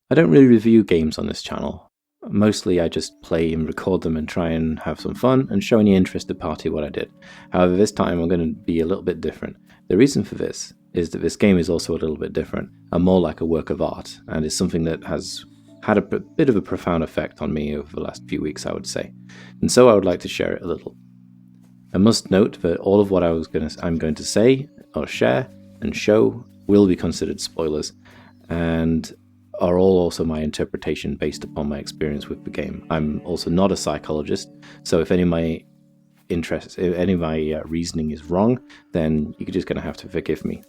I don't really review games on this channel. Mostly I just play and record them and try and have some fun and show any interested party what I did. However, this time I'm going to be a little bit different. The reason for this is that this game is also a little bit different and more like a work of art, and is something that has had a bit of a profound effect on me over the last few weeks, I would say. And so I would like to share it a little. I must note that all of what I'm going to say or share and show will be considered spoilers, and are all also my interpretation based upon my experience with the game. I'm also not a psychologist, so if any of my reasoning is wrong, then you're just going to have to forgive me.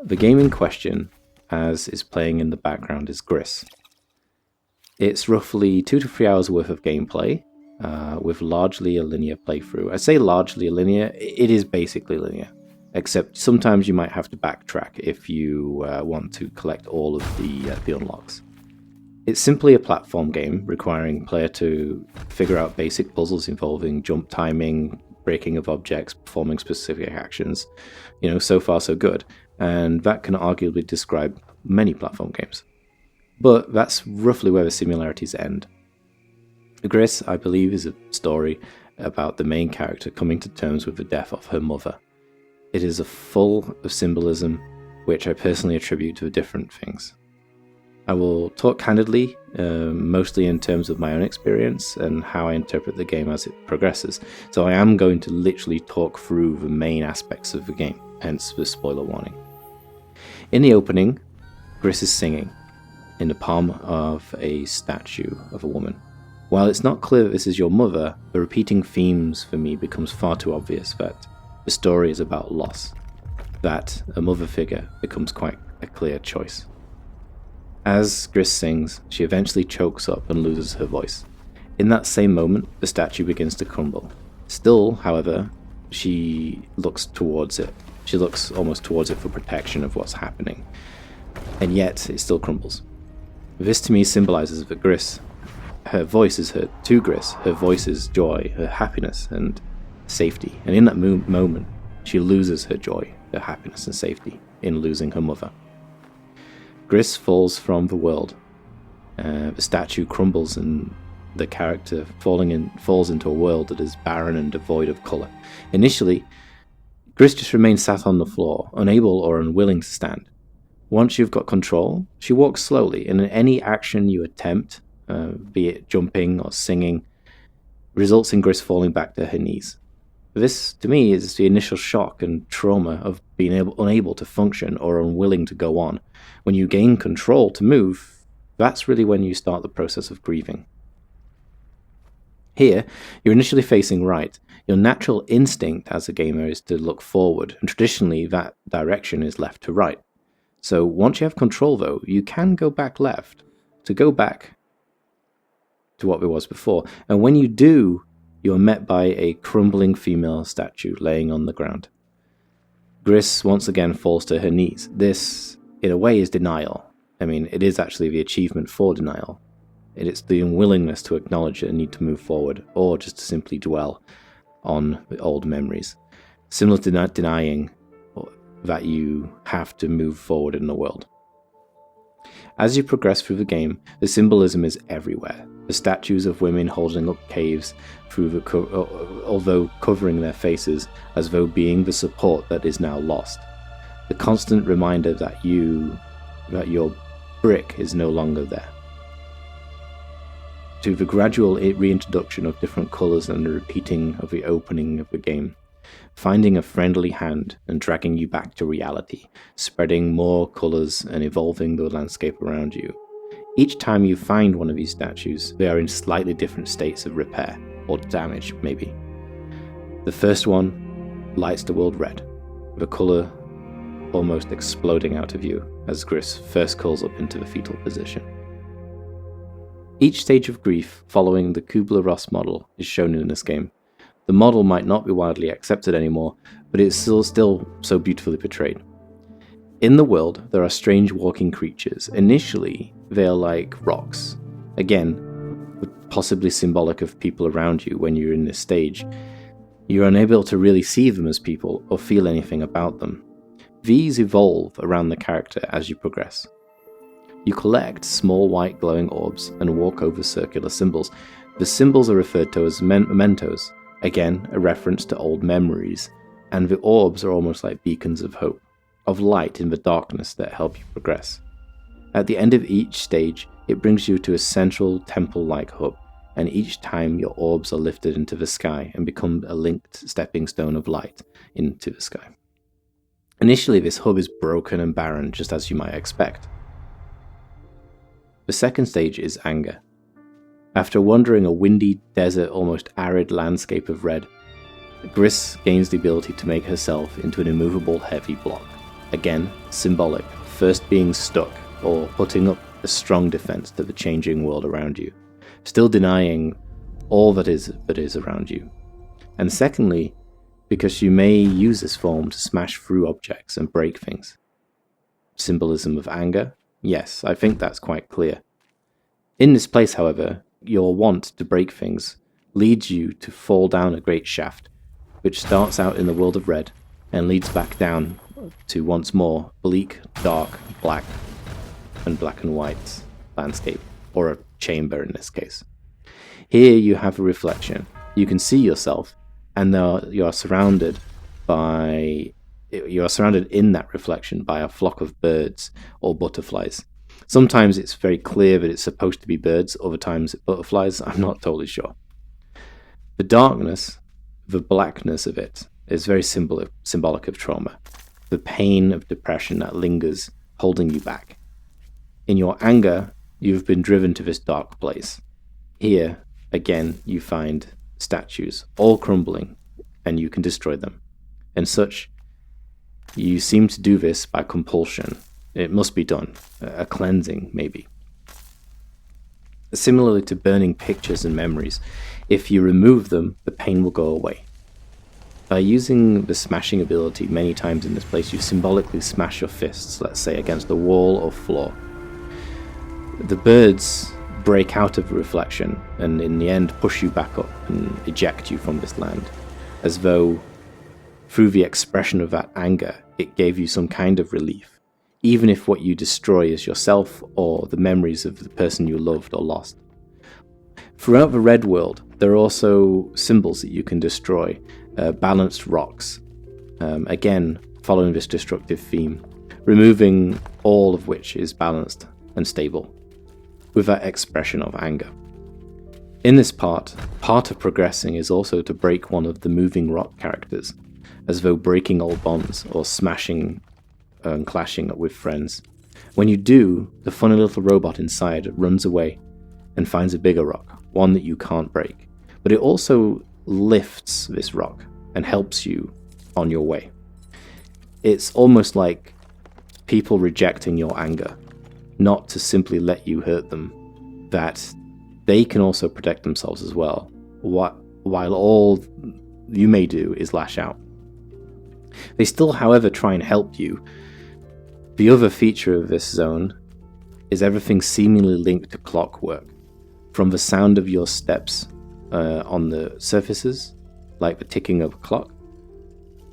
The game in question, as is playing in the background, is Gris. It's roughly 2 to 3 hours worth of gameplay, with largely a linear playthrough. I say largely linear, it is basically linear. Except sometimes you might have to backtrack if you want to collect all of the unlocks. It's simply a platform game requiring player to figure out basic puzzles involving jump timing, breaking of objects, performing specific actions. So far so good, and that can arguably describe many platform games. But that's roughly where the similarities end. Gris, I believe, is a story about the main character coming to terms with the death of her mother. It is full of symbolism, which I personally attribute to different things. I will talk candidly, mostly in terms of my own experience and how I interpret the game as it progresses. So I am going to literally talk through the main aspects of the game, hence the spoiler warning. In the opening, Gris is singing in the palm of a statue of a woman. While it's not clear that this is your mother, the repeating themes for me becomes far too obvious that the story is about loss, that a mother figure becomes quite a clear choice. As Gris sings, she eventually chokes up and loses her voice. In that same moment, the statue begins to crumble. Still, however, she looks towards it. She looks almost towards it for protection of what's happening. And yet, it still crumbles. This to me symbolizes that Gris, her voice is joy, her happiness, and safety. And in that moment, she loses her joy, her happiness, and safety in losing her mother. Gris falls from the world. The statue crumbles, and the character falls into a world that is barren and devoid of colour. Initially, Gris just remains sat on the floor, unable or unwilling to stand. Once you've got control, she walks slowly, and any action you attempt, be it jumping or singing, results in Gris falling back to her knees. This, to me, is the initial shock and trauma of being unable to function or unwilling to go on. When you gain control to move, that's really when you start the process of grieving. Here, you're initially facing right. Your natural instinct as a gamer is to look forward, and traditionally that direction is left to right. So once you have control, though, you can go back left, to go back to what there was before. And when you do, you are met by a crumbling female statue laying on the ground. Gris once again falls to her knees. This, in a way, is denial. I mean, it is actually the achievement for denial. It's the unwillingness to acknowledge it and need to move forward, or just to simply dwell on the old memories. Similar to denying that you have to move forward in the world. As you progress through the game, the symbolism is everywhere. The statues of women holding up caves although covering their faces as though being the support that is now lost. The constant reminder that your brick is no longer there. To the gradual reintroduction of different colours and the repeating of the opening of the game. Finding a friendly hand and dragging you back to reality, spreading more colours and evolving the landscape around you. Each time you find one of these statues, they are in slightly different states of repair, or damage maybe. The first one lights the world red, the colour almost exploding out of you as Gris first curls up into the fetal position. Each stage of grief following the Kubler-Ross model is shown in this game. The model might not be widely accepted anymore, but it's still so beautifully portrayed. In the world, there are strange walking creatures. Initially, they are like rocks. Again, possibly symbolic of people around you when you're in this stage. You're unable to really see them as people or feel anything about them. These evolve around the character as you progress. You collect small white glowing orbs and walk over circular symbols. The symbols are referred to as mementos, again a reference to old memories, and the orbs are almost like beacons of hope, of light in the darkness that help you progress. At the end of each stage, it brings you to a central temple-like hub, and each time your orbs are lifted into the sky and become a linked stepping stone of light into the sky. Initially, this hub is broken and barren, just as you might expect. The second stage is anger. After wandering a windy, desert, almost arid landscape of red, Gris gains the ability to make herself into an immovable heavy block. Again, symbolic, first being stuck or putting up a strong defense to the changing world around you, still denying all that is around you. And secondly, because you may use this form to smash through objects and break things. Symbolism of anger? Yes, I think that's quite clear. In this place, however, your want to break things leads you to fall down a great shaft, which starts out in the world of red and leads back down to once more bleak, dark, black and white landscape, or a chamber in this case. Here you have a reflection. You can see yourself, and you are surrounded in that reflection by a flock of birds or butterflies. Sometimes it's very clear that it's supposed to be birds, other times butterflies, I'm not totally sure. The darkness, the blackness of it, is very symbolic of trauma, the pain of depression that lingers, holding you back. In your anger, you've been driven to this dark place. Here, again, you find statues, all crumbling, and you can destroy them. And such, you seem to do this by compulsion. It must be done, a cleansing, maybe. Similarly to burning pictures and memories, if you remove them, the pain will go away. By using the smashing ability many times in this place, you symbolically smash your fists, let's say, against the wall or floor. The birds break out of the reflection and in the end push you back up and eject you from this land, as though through the expression of that anger, it gave you some kind of relief, even if what you destroy is yourself or the memories of the person you loved or lost. Throughout the red world, there are also symbols that you can destroy, balanced rocks, again following this destructive theme, removing all of which is balanced and stable, with that expression of anger. In this part of progressing is also to break one of the moving rock characters, as though breaking old bonds or smashing and clashing with friends. When you do, the funny little robot inside runs away and finds a bigger rock, one that you can't break. But it also lifts this rock and helps you on your way. It's almost like people rejecting your anger, not to simply let you hurt them, that they can also protect themselves as well, while all you may do is lash out. They still, however, try and help you. The other feature of this zone is everything seemingly linked to clockwork, from the sound of your steps on the surfaces, like the ticking of a clock,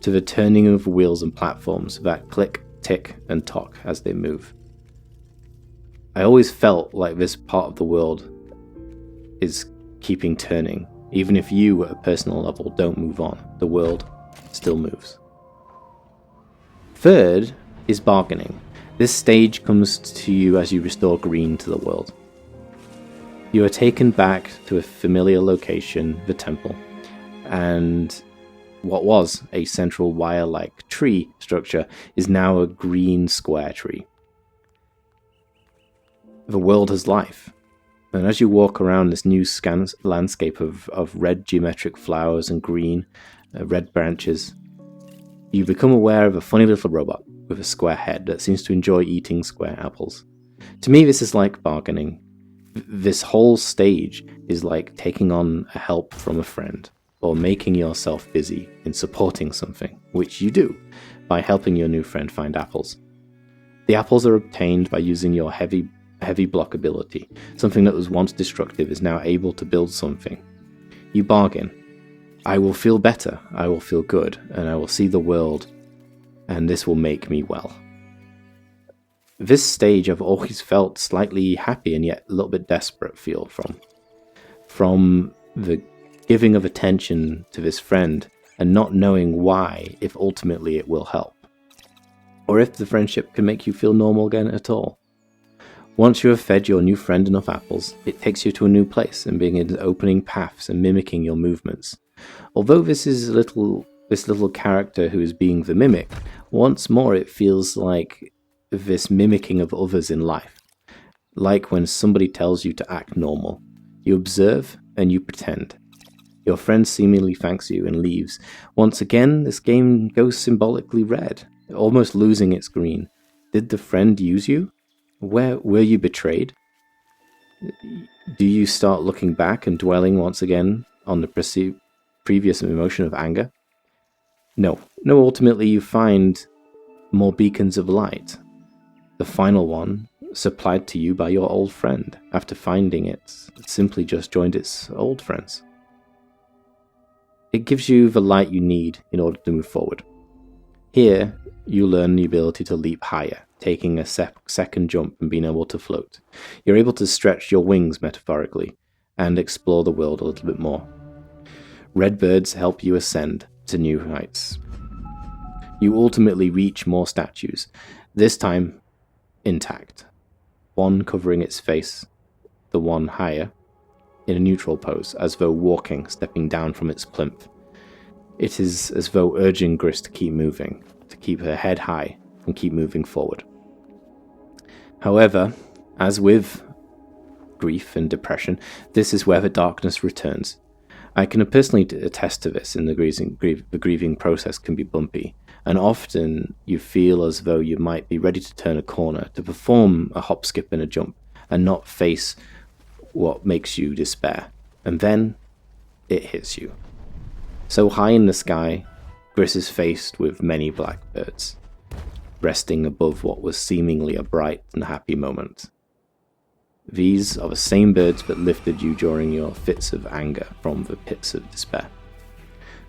to the turning of wheels and platforms that click, tick, and tock as they move. I always felt like this part of the world is keeping turning. Even if you, at a personal level, don't move on, the world still moves. Third is bargaining. This stage comes to you as you restore green to the world. You are taken back to a familiar location, the temple, and what was a central wire-like tree structure is now a green square tree. The world has life, and as you walk around this new landscape of red geometric flowers and green, red branches, you become aware of a funny little robot with a square head that seems to enjoy eating square apples. To me, this is like bargaining. This whole stage is like taking on a help from a friend, or making yourself busy in supporting something, which you do, by helping your new friend find apples. The apples are obtained by using your heavy block ability. Something that was once destructive is now able to build something. You bargain. I will feel better, I will feel good, and I will see the world, and this will make me well. This stage I've always felt slightly happy and yet a little bit desperate feel from the giving of attention to this friend and not knowing why, if ultimately it will help, or if the friendship can make you feel normal again at all. Once you have fed your new friend enough apples, it takes you to a new place and begins opening paths and mimicking your movements. Although this little character who is being the mimic, once more it feels like this mimicking of others in life. Like when somebody tells you to act normal. You observe and you pretend. Your friend seemingly thanks you and leaves. Once again, this game goes symbolically red, almost losing its green. Did the friend use you? Where were you betrayed? Do you start looking back and dwelling once again on the previous emotion of anger? No, ultimately you find more beacons of light. The final one, supplied to you by your old friend. After finding it simply just joined its old friends. It gives you the light you need in order to move forward. Here, you learn the ability to leap higher, taking a second jump and being able to float. You're able to stretch your wings metaphorically and explore the world a little bit more. Red birds help you ascend to new heights. You ultimately reach more statues, this time intact. One covering its face, the one higher, in a neutral pose, as though walking, stepping down from its plinth. It is as though urging Gris to keep moving, to keep her head high and keep moving forward. However, as with grief and depression, this is where the darkness returns. I can personally attest to this. In the grieving process can be bumpy, and often you feel as though you might be ready to turn a corner, to perform a hop, skip and a jump, and not face what makes you despair. And then it hits you. So high in the sky, Gris is faced with many blackbirds, resting above what was seemingly a bright and happy moment. These are the same birds that lifted you during your fits of anger from the pits of despair.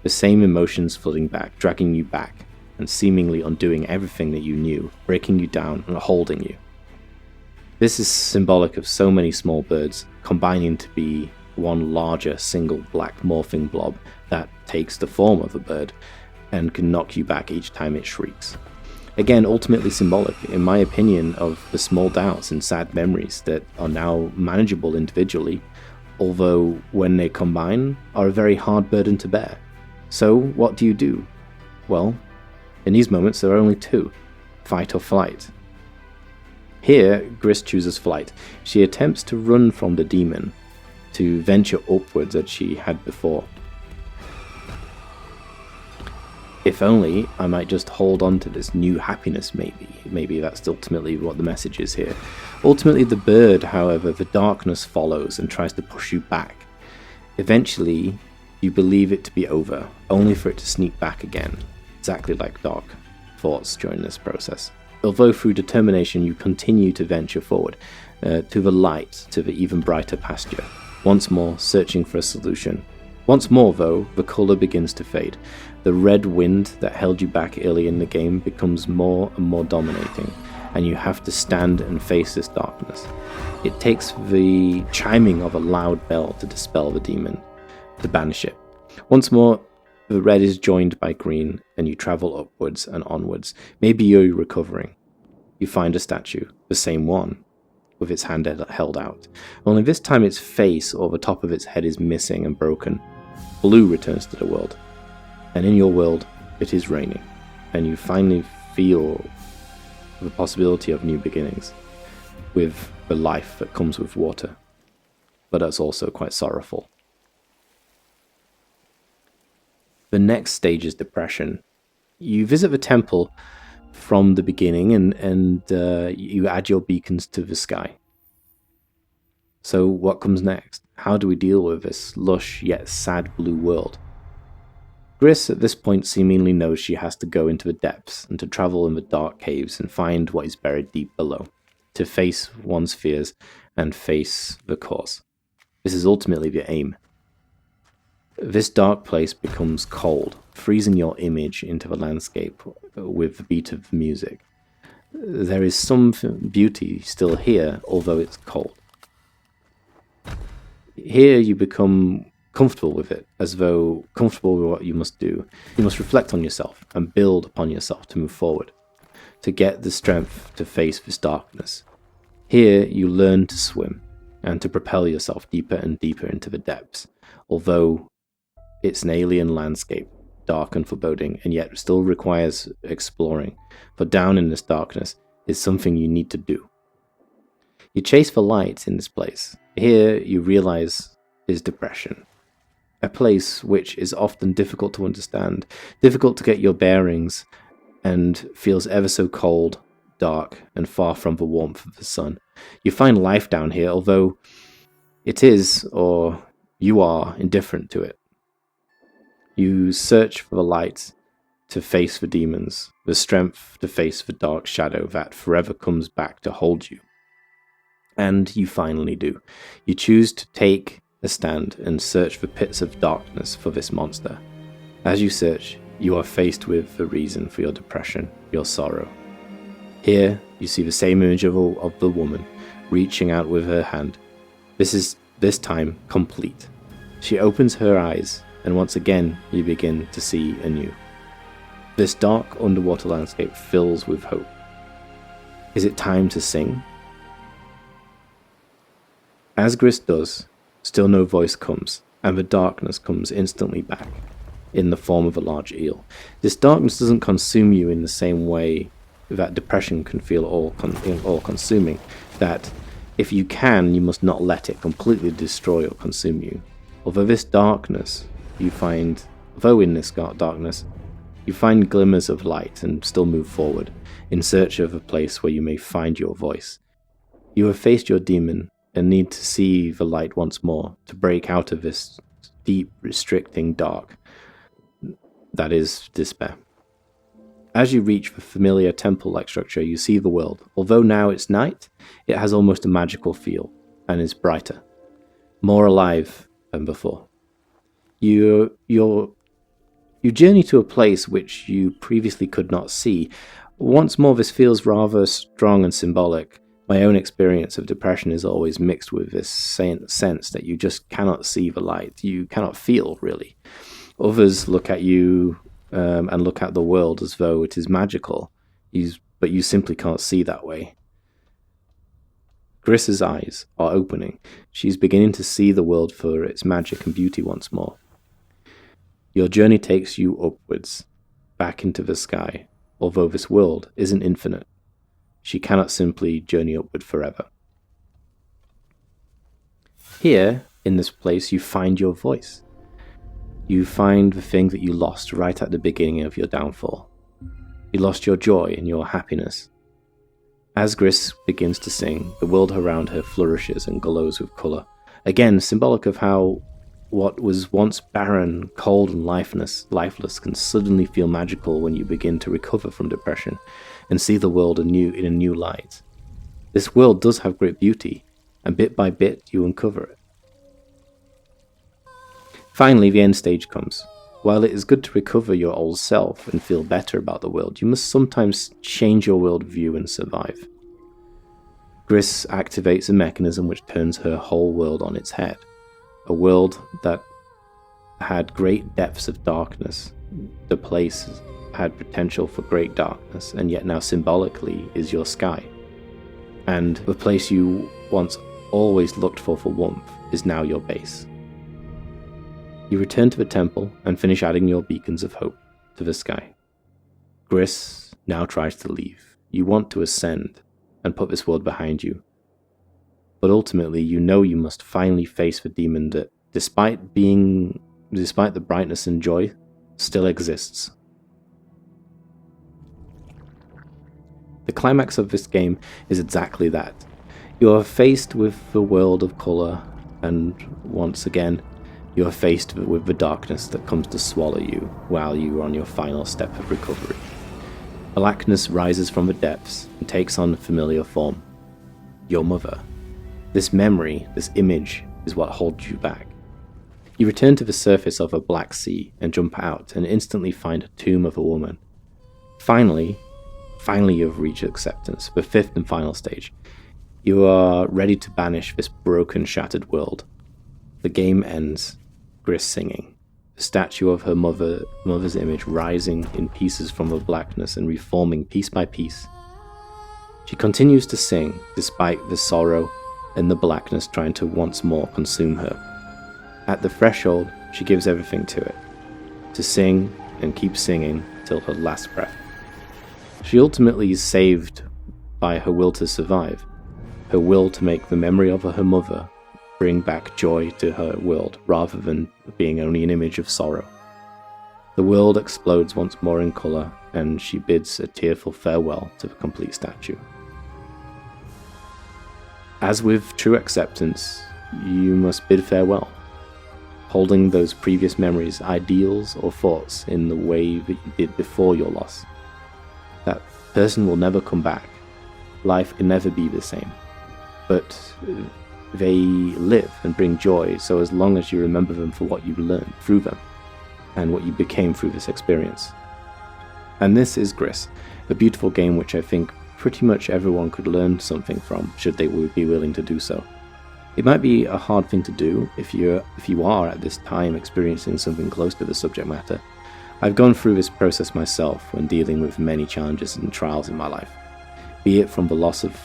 The same emotions flooding back, dragging you back, and seemingly undoing everything that you knew, breaking you down and holding you. This is symbolic of so many small birds combining to be one larger single black morphing blob that takes the form of a bird and can knock you back each time it shrieks. Again, ultimately symbolic, in my opinion, of the small doubts and sad memories that are now manageable individually, although when they combine, are a very hard burden to bear. So, what do? Well, in these moments there are only two: fight or flight. Here, Gris chooses flight. She attempts to run from the demon, to venture upwards as she had before. If only I might just hold on to this new happiness, maybe. Maybe that's ultimately what the message is here. Ultimately, the bird, however, the darkness follows and tries to push you back. Eventually, you believe it to be over, only for it to sneak back again, exactly like dark thoughts during this process. Although through determination you continue to venture forward, to the light, to the even brighter pasture, once more searching for a solution. Once more, though, the colour begins to fade. The red wind that held you back early in the game becomes more and more dominating, and you have to stand and face this darkness. It takes the chiming of a loud bell to dispel the demon, to banish it. Once more, the red is joined by green, and you travel upwards and onwards. Maybe you're recovering. You find a statue, the same one, with its hand held out. Only this time its face or the top of its head is missing and broken. Blue returns to the world. And in your world, it is raining. And you finally feel the possibility of new beginnings, with the life that comes with water. But that's also quite sorrowful. The next stage is depression. You visit the temple from the beginning and you add your beacons to the sky. So what comes next? How do we deal with this lush yet sad blue world? Gris at this point seemingly knows she has to go into the depths and to travel in the dark caves and find what is buried deep below, to face one's fears and face the cause. This is ultimately the aim. This dark place becomes cold, freezing your image into the landscape with the beat of music. there is some beauty still here, although it's cold. Here you become comfortable with it, as though comfortable with what you must do. You must reflect on yourself and build upon yourself to move forward, to get the strength to face this darkness. Here you learn to swim and to propel yourself deeper and deeper into the depths, although it's an alien landscape, dark and foreboding, and yet still requires exploring, for down in this darkness is something you need to do. You chase for light in this place. Here you realize is depression, a place which is often difficult to understand, difficult to get your bearings, and feels ever so cold, dark, and far from the warmth of the sun. You find life down here, although it is, or you are, indifferent to it. You search for the light to face the demons, the strength to face the dark shadow that forever comes back to hold you. And you finally do. You choose to take a stand and search the pits of darkness for this monster. As you search, you are faced with the reason for your depression, your sorrow. Here, you see the same image of the woman reaching out with her hand. This is, this time, complete. She opens her eyes, and once again you begin to see anew. This dark underwater landscape fills with hope. Is it time to sing? As Gris does, still no voice comes, and the darkness comes instantly back, in the form of a large eel. This darkness doesn't consume you in the same way that depression can feel all-consuming, that if you can, you must not let it completely destroy or consume you. Although in this darkness, you find glimmers of light and still move forward, in search of a place where you may find your voice. You have faced your demon, and need to see the light once more, to break out of this deep, restricting dark that is despair. As you reach the familiar temple-like structure, you see the world. Although now it's night, it has almost a magical feel, and is brighter, more alive than before. You journey to a place which you previously could not see. Once more, this feels rather strong and symbolic. My own experience of depression is always mixed with this sense that you just cannot see the light. You cannot feel, really. Others look at you and look at the world as though it is magical, but you simply can't see that way. Gris's eyes are opening. She's beginning to see the world for its magic and beauty once more. Your journey takes you upwards, back into the sky, although this world isn't infinite. She cannot simply journey upward forever. Here, in this place, you find your voice. You find the thing that you lost right at the beginning of your downfall. You lost your joy and your happiness. As Gris begins to sing, the world around her flourishes and glows with colour. Again, symbolic of how what was once barren, cold and lifeless can suddenly feel magical when you begin to recover from depression and see the world in a new light. This world does have great beauty, and bit by bit you uncover it. Finally, the end stage comes. While it is good to recover your old self and feel better about the world, you must sometimes change your worldview and survive. Gris activates a mechanism which turns her whole world on its head. A world that had great depths of darkness. The place had potential for great darkness, and yet now symbolically is your sky. And the place you once always looked for warmth is now your base. You return to the temple and finish adding your beacons of hope to the sky. Gris now tries to leave. You want to ascend and put this world behind you. But ultimately, you know you must finally face the demon that, despite the brightness and joy, still exists. The climax of this game is exactly that. You are faced with the world of colour, and once again, you are faced with the darkness that comes to swallow you while you are on your final step of recovery. Blackness rises from the depths and takes on a familiar form. Your mother. This memory, this image, is what holds you back. You return to the surface of a black sea and jump out and instantly find a tomb of a woman. Finally, Finally, you've reached acceptance, the fifth and final stage. You are ready to banish this broken, shattered world. The game ends, Gris singing, the statue of her mother's image rising in pieces from the blackness and reforming piece by piece. She continues to sing, despite the sorrow and the blackness trying to once more consume her. At the threshold, she gives everything to it, to sing and keep singing till her last breath. She ultimately is saved by her will to survive, her will to make the memory of her mother bring back joy to her world rather than being only an image of sorrow. The world explodes once more in colour, and she bids a tearful farewell to the complete statue. As with true acceptance, you must bid farewell, holding those previous memories, ideals, or thoughts in the way that you did before your loss. That person will never come back. Life can never be the same. But they live and bring joy, so as long as you remember them for what you learned through them and what you became through this experience. And this is Gris, a beautiful game which I think pretty much everyone could learn something from, should they be willing to do so. It might be a hard thing to do if you are at this time experiencing something close to the subject matter. I've gone through this process myself when dealing with many challenges and trials in my life, be it from the loss of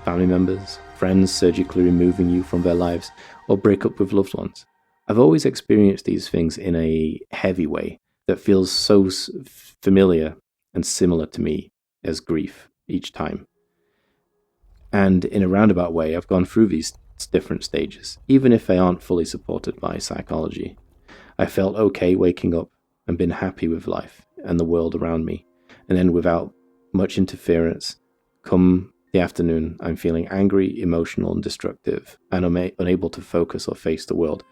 family members, friends surgically removing you from their lives, or break up with loved ones. I've always experienced these things in a heavy way that feels so familiar and similar to me as grief each time. And in a roundabout way, I've gone through these different stages, even if they aren't fully supported by psychology. I felt okay waking up and been happy with life and the world around me, and then without much interference, come the afternoon, I'm feeling angry, emotional, and destructive, and I'm unable to focus or face the world.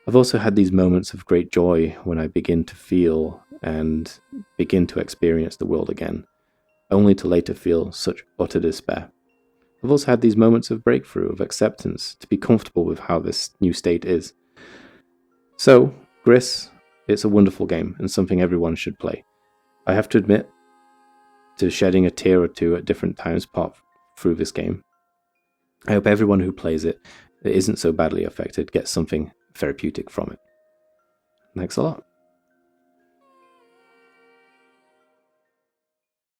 I've also had these moments of great joy when I begin to feel and begin to experience the world again, only to later feel such utter despair. I've also had these moments of breakthrough, of acceptance, to be comfortable with how this new state is. So, Gris, it's a wonderful game and something everyone should play. I have to admit to shedding a tear or two at different times part through this game. I hope everyone who plays it that isn't so badly affected gets something therapeutic from it. Thanks a lot.